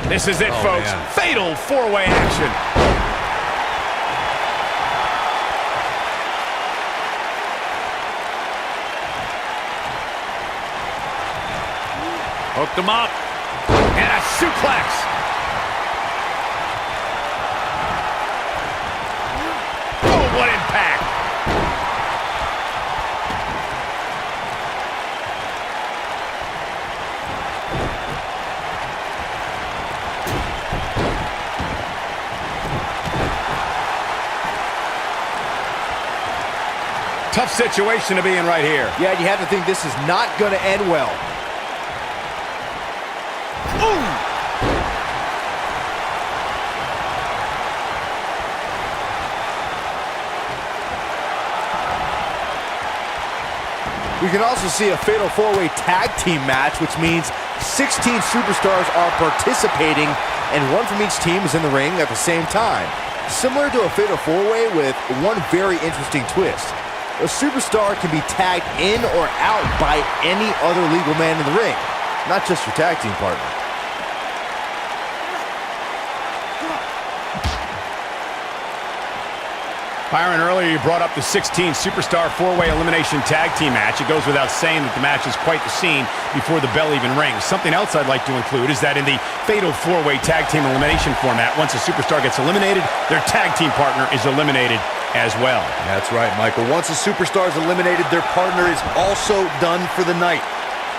This is it, folks. Man. Fatal four-way action. Hooked him up. And a suplex. Oh, what impact. Tough situation to be in right here. Yeah, you have to think this is not going to end well. Ooh! We can also see a fatal four-way tag team match, which means 16 superstars are participating, and one from each team is in the ring at the same time. Similar to a fatal four-way with one very interesting twist. A superstar can be tagged in or out by any other legal man in the ring, not just your tag team partner. Byron, earlier you brought up the 16 superstar four-way elimination tag team match. It goes without saying that the match is quite the scene before the bell even rings. Something else I'd like to include is that in the fatal four-way tag team elimination format, once a superstar gets eliminated, their tag team partner is eliminated as well. That's right, Michael. Once a superstar is eliminated, their partner is also done for the night.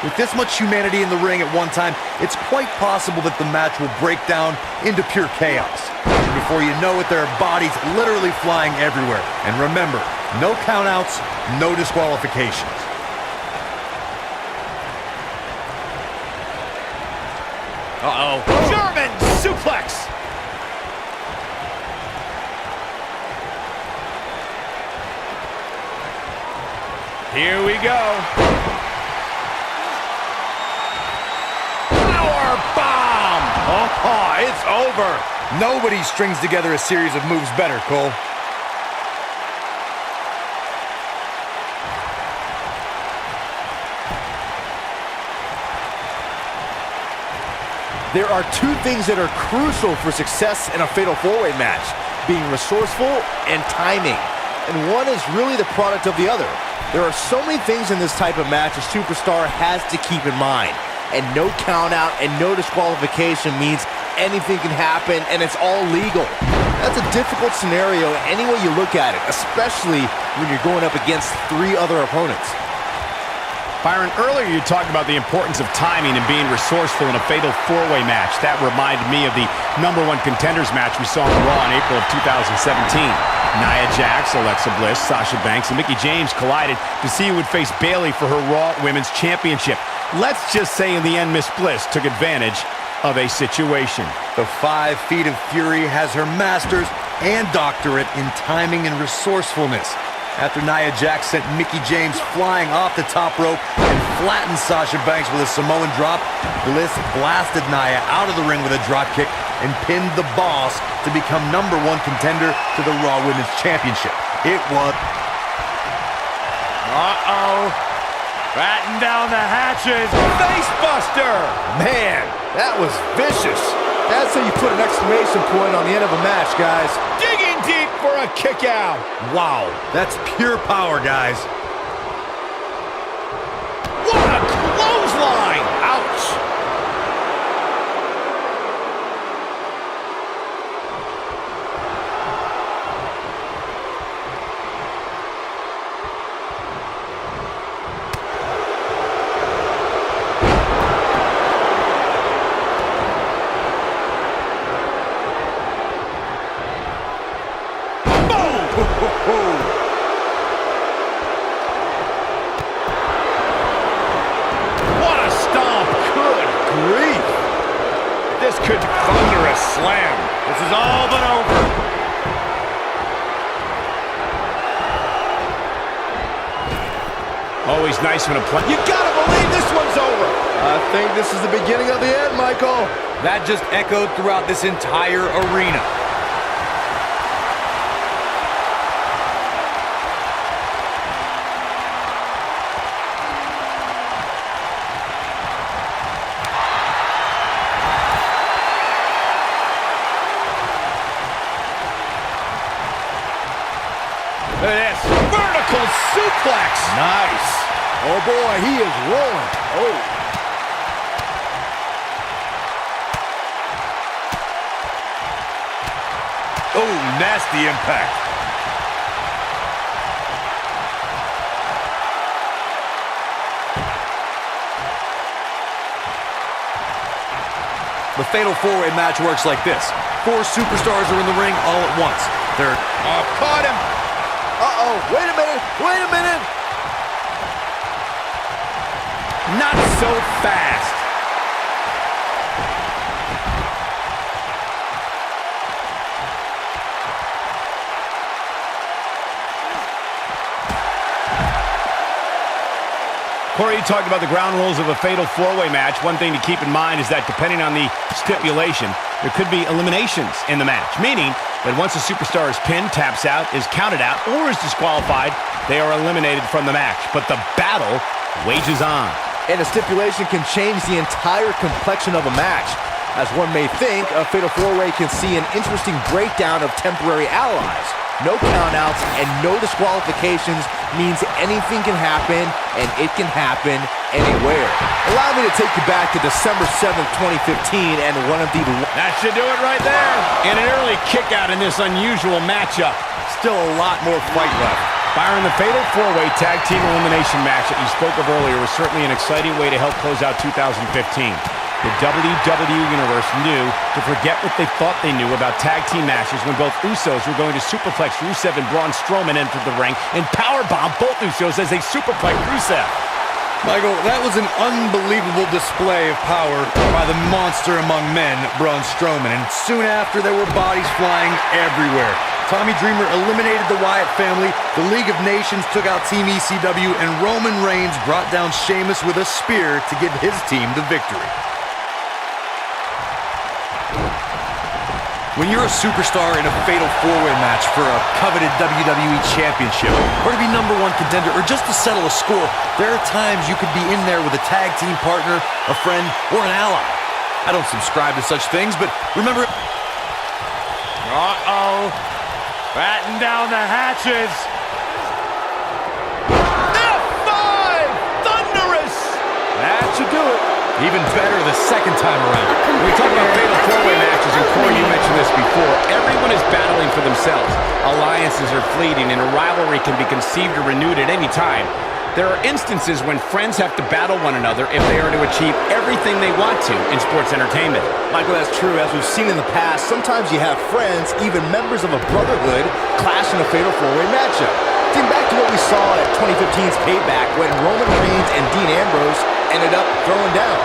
With this much humanity in the ring at one time, it's quite possible that the match will break down into pure chaos. And before you know it, there are bodies literally flying everywhere. And remember, no countouts, no disqualifications. Uh-oh. German suplex! Here we go. Power bomb! Oh, it's over. Nobody strings together a series of moves better, Cole. There are two things that are crucial for success in a fatal four-way match: being resourceful and timing. And one is really the product of the other. There are so many things in this type of match a superstar has to keep in mind. And no count out and no disqualification means anything can happen and it's all legal. That's a difficult scenario any way you look at it, especially when you're going up against three other opponents. Byron, earlier you talked about the importance of timing and being resourceful in a fatal four-way match. That reminded me of the #1 contenders match we saw on Raw in April of 2017. Nia Jax, Alexa Bliss, Sasha Banks, and Mickie James collided to see who would face Bayley for her Raw Women's Championship. Let's just say in the end, Miss Bliss took advantage of a situation. The 5 Feet of Fury has her master's and doctorate in timing and resourcefulness. After Nia Jax sent Mickie James flying off the top rope and flattened Sasha Banks with a Samoan drop, Bliss blasted Nia out of the ring with a dropkick and pinned the boss to become #1 contender to the Raw Women's Championship. It was... Uh-oh. Batten down the hatches. Facebuster! Man, that was vicious. That's how you put an exclamation point on the end of a match, guys. Digging deep for a kick out. Wow, that's pure power, guys. What a clothesline! Ouch! What a stomp! Good grief! This could thunderous slam. This is all but over. Always nice when a play. You gotta believe this one's over. I think this is the beginning of the end, Michael. That just echoed throughout this entire arena. suplex. Nice. Oh, boy, he is rolling. Oh. Oh, nasty impact. The Fatal 4-Way match works like this. 4 superstars are in the ring all at once. They're... Oh, caught him. Uh-oh, wait a minute, wait a minute. Not so fast. Corey, you talked about the ground rules of a fatal 4-way match. One thing to keep in mind is that depending on the stipulation, there could be eliminations in the match, meaning that once a superstar is pinned, taps out, is counted out, or is disqualified, they are eliminated from the match. But the battle wages on. And a stipulation can change the entire complexion of a match. As one may think, a fatal 4-way can see an interesting breakdown of temporary allies. No countouts and no disqualifications means anything can happen, and it can happen anywhere. Allow me to take you back to December 7th, 2015, and one of the... That should do it right there. And an early kick out in this unusual matchup. Still a lot more fight left. Byron, the fatal 4-way tag team elimination match that you spoke of earlier was certainly an exciting way to help close out 2015. The WWE Universe knew to forget what they thought they knew about tag team matches when both Usos were going to superplex Rusev and Braun Strowman entered the ring and powerbomb both Usos as they superplexed Rusev. Michael, that was an unbelievable display of power by the monster among men, Braun Strowman, and soon after there were bodies flying everywhere. Tommy Dreamer eliminated the Wyatt family, the League of Nations took out Team ECW, and Roman Reigns brought down Sheamus with a spear to give his team the victory. When you're a superstar in a fatal 4-way match for a coveted WWE Championship, or to be #1 contender, or just to settle a score, there are times you could be in there with a tag team partner, a friend, or an ally. I don't subscribe to such things, but remember... Uh-oh. Batten down the hatches. F5! Thunderous! That should do it. Even better the second time around. When we talk about fatal 4-way matches, and Corey, you mentioned this before, everyone is battling for themselves. Alliances are fleeting, and a rivalry can be conceived or renewed at any time. There are instances when friends have to battle one another if they are to achieve everything they want to in sports entertainment. Michael, that's true. As we've seen in the past, sometimes you have friends, even members of a brotherhood, clash in a fatal 4-way matchup. Think back to what we saw at 2015's Payback when Roman Reigns and Dean Ambrose ended up throwing down.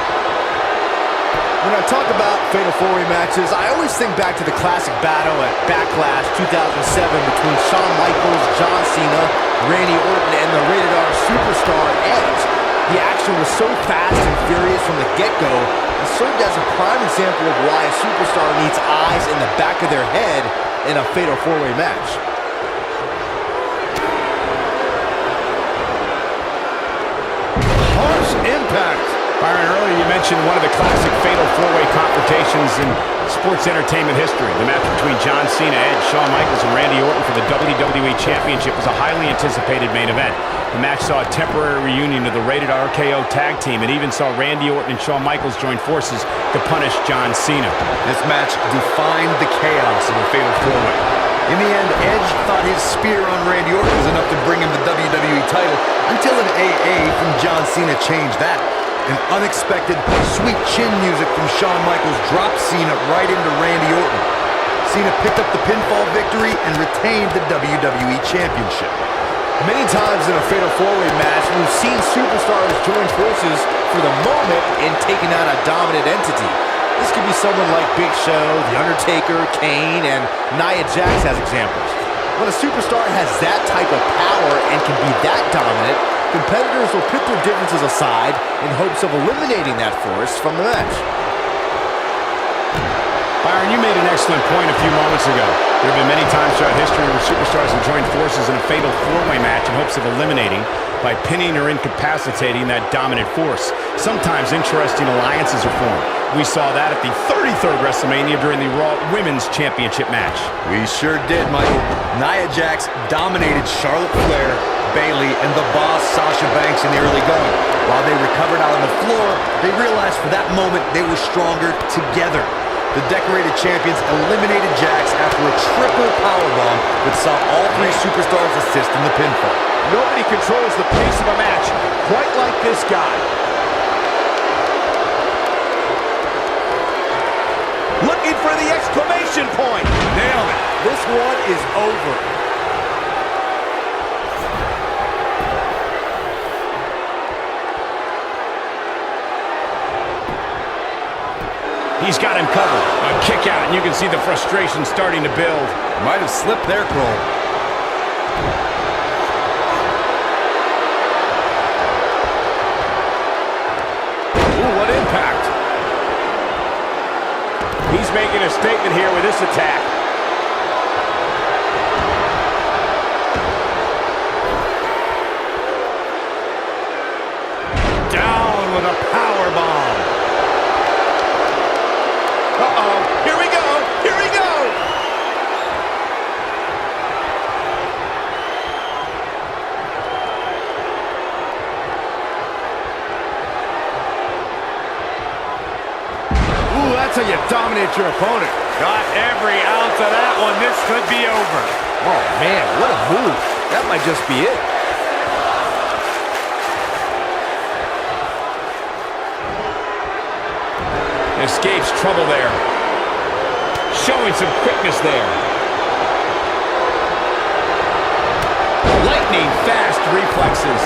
When I talk about fatal 4-way matches, I always think back to the classic battle at Backlash 2007 between Shawn Michaels, John Cena, Randy Orton, and the rated R superstar Edge. The action was so fast and furious from the get-go, it served as a prime example of why a superstar needs eyes in the back of their head in a fatal 4-way match. Harsh impact. Byron, earlier you mentioned one of the classic fatal 4-way confrontations in sports entertainment history. The match between John Cena, Edge, Shawn Michaels, and Randy Orton for the WWE Championship was a highly anticipated main event. The match saw a temporary reunion of the rated RKO tag team and even saw Randy Orton and Shawn Michaels join forces to punish John Cena. This match defined the chaos of a fatal 4-way. In the end, Edge thought his spear on Randy Orton was enough to bring him the WWE title until an AA from John Cena changed that. An unexpected sweet chin music from Shawn Michaels dropped Cena right into Randy Orton. Cena picked up the pinfall victory and retained the WWE Championship. Many times in a fatal 4-way match, we've seen superstars join forces for the moment in taking out a dominant entity. This could be someone like Big Show, The Undertaker, Kane, and Nia Jax as examples. When a superstar has that type of power and can be that dominant, competitors will put their differences aside in hopes of eliminating that force from the match. Byron, you made an excellent point a few moments ago. There have been many times throughout history where superstars have joined forces in a fatal 4-way match in hopes of eliminating by pinning or incapacitating that dominant force. Sometimes interesting alliances are formed. We saw that at the 33rd WrestleMania during the Raw Women's Championship match. We sure did, Michael. Nia Jax dominated Charlotte Flair, Bayley, and the Boss Sasha Banks in the early going. While they recovered out on the floor, they realized for that moment they were stronger together. The decorated champions eliminated Jax after a triple powerbomb that saw all three superstars assist in the pinfall. Nobody controls the pace of a match quite like this guy. Looking for the exclamation point. Nailed it. This one is over. He's got him covered. A kick out, and you can see the frustration starting to build. Might have slipped there, Cole. Ooh, what impact. He's making a statement here with this attack. Down with a power bomb. Uh-oh, here we go, here we go! Ooh, that's how you dominate your opponent. Got every ounce of that one. This could be over. Oh, man, what a move. That might just be it. Escapes trouble there. Showing some quickness there. Lightning fast reflexes.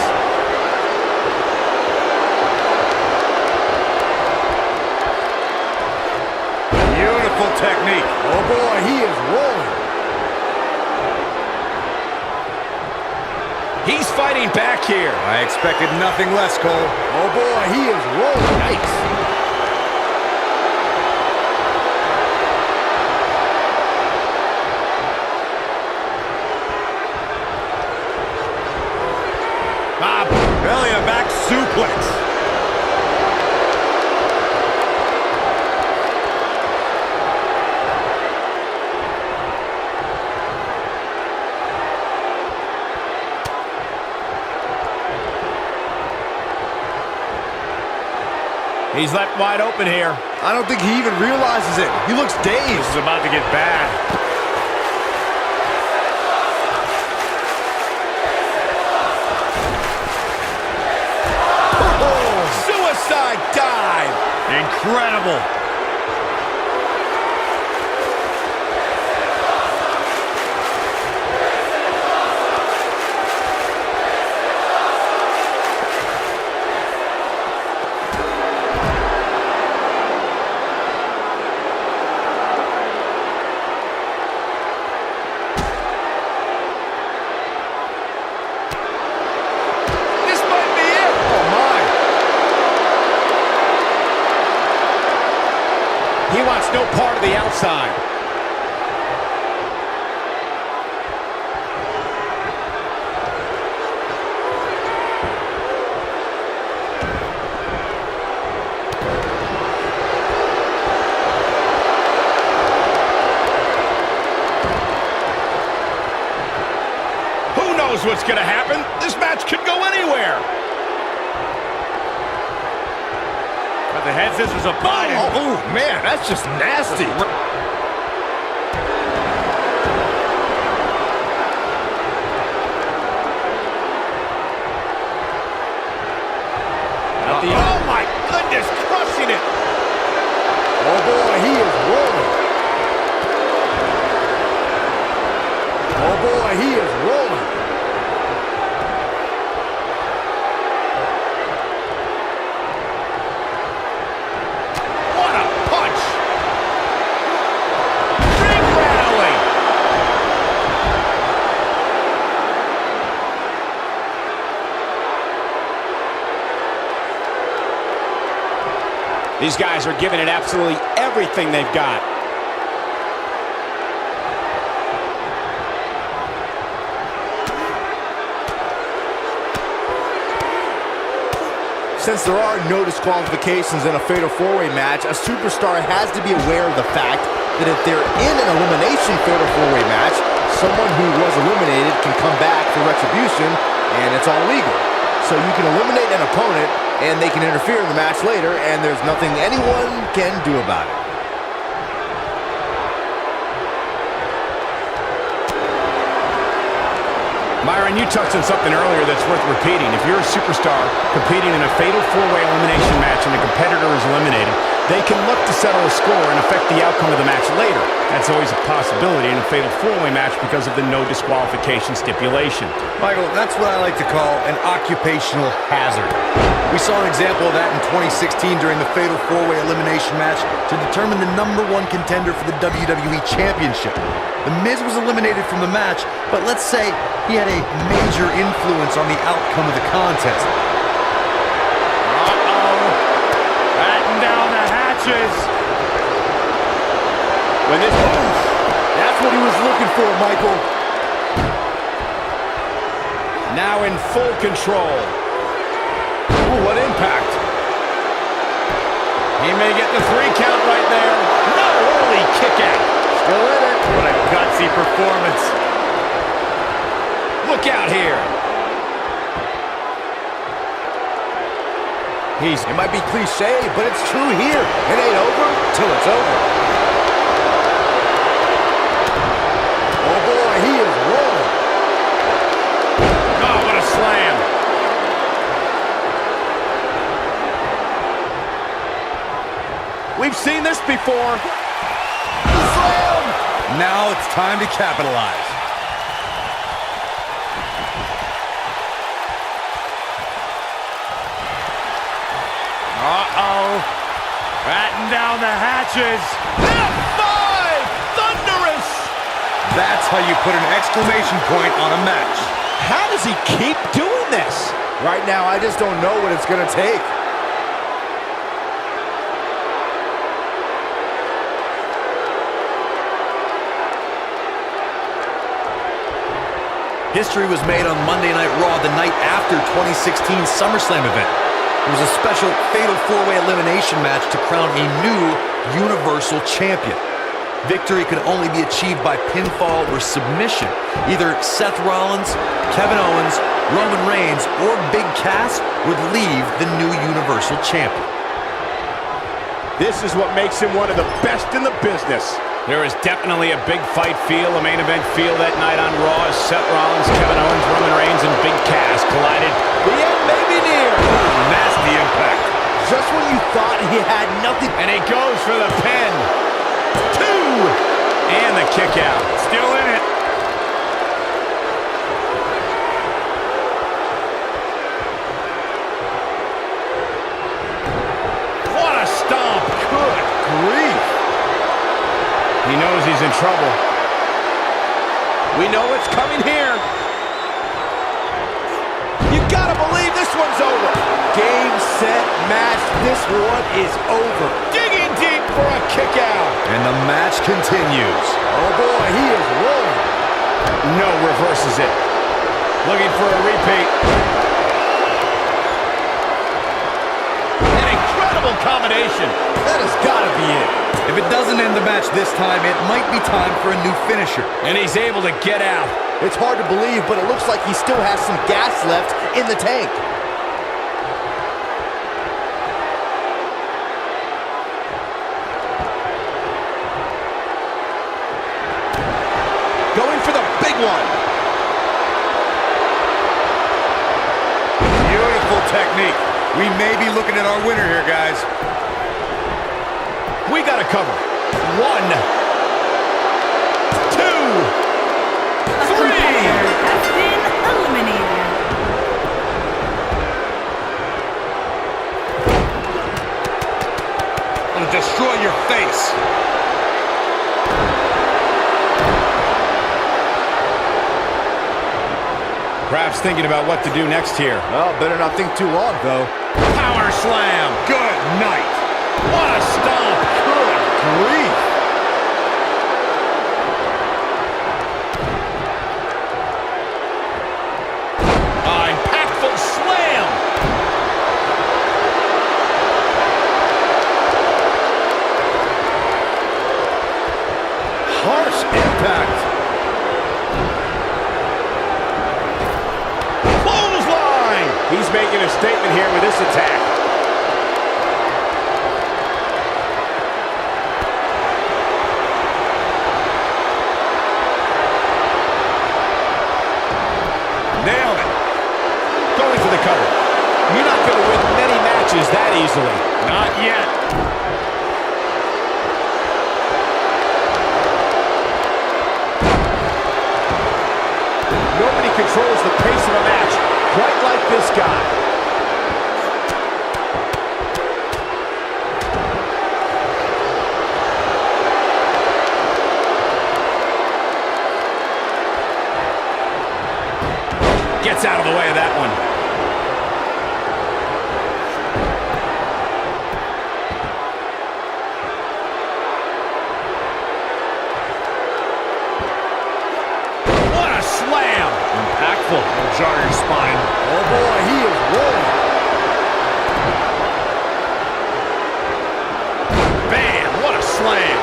Beautiful technique. Oh, boy, he is rolling. He's fighting back here. I expected nothing less, Cole. Oh, boy, he is rolling. Nice. Belly to back suplex. He's left wide open here. I don't think he even realizes it. He looks dazed. This is about to get bad. Dive. Incredible. This might be it. Oh, my. He wants no part of the outside. Who knows what's going to happen? This match could go anywhere. But the head scissors applied. Oh, man, that's just nasty. Oh, my goodness, crushing it. Oh, boy, he is rolling. Oh, boy, he is rolling. What a punch. Ring rattling. These guys are giving it absolutely everything they've got. Since there are no disqualifications in a fatal four-way match, a superstar has to be aware of the fact that if they're in an elimination fatal four-way match, someone who was eliminated can come back for retribution, and it's all legal. So you can eliminate an opponent, and they can interfere in the match later, and there's nothing anyone can do about it. Myron, you touched on something earlier that's worth repeating. If you're a superstar competing in a fatal four-way elimination match and a competitor is eliminated, they can look to settle a score and affect the outcome of the match later. That's always a possibility in a fatal four-way match because of the no disqualification stipulation. Michael, that's what I like to call an occupational hazard. We saw an example of that in 2016 during the fatal four-way elimination match to determine the #1 contender for the WWE Championship. The Miz was eliminated from the match, but let's say he had a major influence on the outcome of the contest. Batten down the hatches. When this moves, that's what he was looking for, Michael. Now in full control. Ooh, what impact. He may get the 3 count right there. No, early kick out. Still in it. What a gutsy performance. Look out here. It might be cliche, but it's true here. It ain't over till it's over. Oh boy, he is rolling. Oh, what a slam. We've seen this before. Slam! Now it's time to capitalize. Uh-oh. Batten down the hatches. F5! Thunderous! That's how you put an exclamation point on a match. How does he keep doing this? Right now, I just don't know what it's going to take. History was made on Monday Night Raw the night after 2016 SummerSlam event. It was a special fatal four-way elimination match to crown a new Universal Champion. Victory could only be achieved by pinfall or submission. Either Seth Rollins, Kevin Owens, Roman Reigns, or Big Cass would leave the new Universal Champion. This is what makes him one of the best in the business. There is definitely a big fight feel, a main event feel that night on Raw as Seth Rollins, Kevin Owens, Roman Reigns, and Big Cass collided. The end may be near. Nasty impact. Just when you thought he had nothing. And he goes for the pin. 2! And the kick out. Still in it. What a stomp. Good grief. He knows he's in trouble. We know what's coming here. You gotta believe this one's over. Game, set, match. This one is over. Digging deep for a kick out. And the match continues. Oh boy, he is rolling. No, reverses it. Looking for a repeat. An incredible combination. That has gotta be it. If it doesn't end the match this time, it might be time for a new finisher. And he's able to get out. It's hard to believe, but it looks like he still has some gas left in the tank. Going for the big one. Beautiful technique. We may be looking at our winner here, guys. We got to cover. 1, 2, 3. Has been eliminated. It'll destroy your face. Perhaps thinking about what to do next here. Well, better not think too long, though. Power slam. Good night. What a stomp. Good grief. Impactful slam. statement here with this attack. Nailed it. Going for the cover. You're not going to win many matches that easily. Not yet. Nobody controls the pace of a match quite like this guy. Gets out of the way of that one. What a slam! Impactful. It'll jar your spine. Oh boy, he is rolling. Bam! What a slam!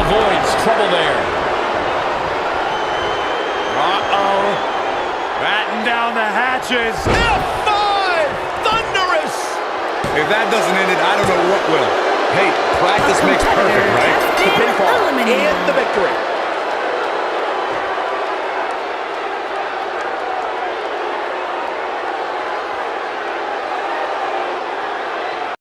Avoids trouble there. Uh-oh. Batten down the hatches. F5! Thunderous! If that doesn't end it, I don't know what will. Hey, practice makes perfect, right? Has been eliminated. And the victory.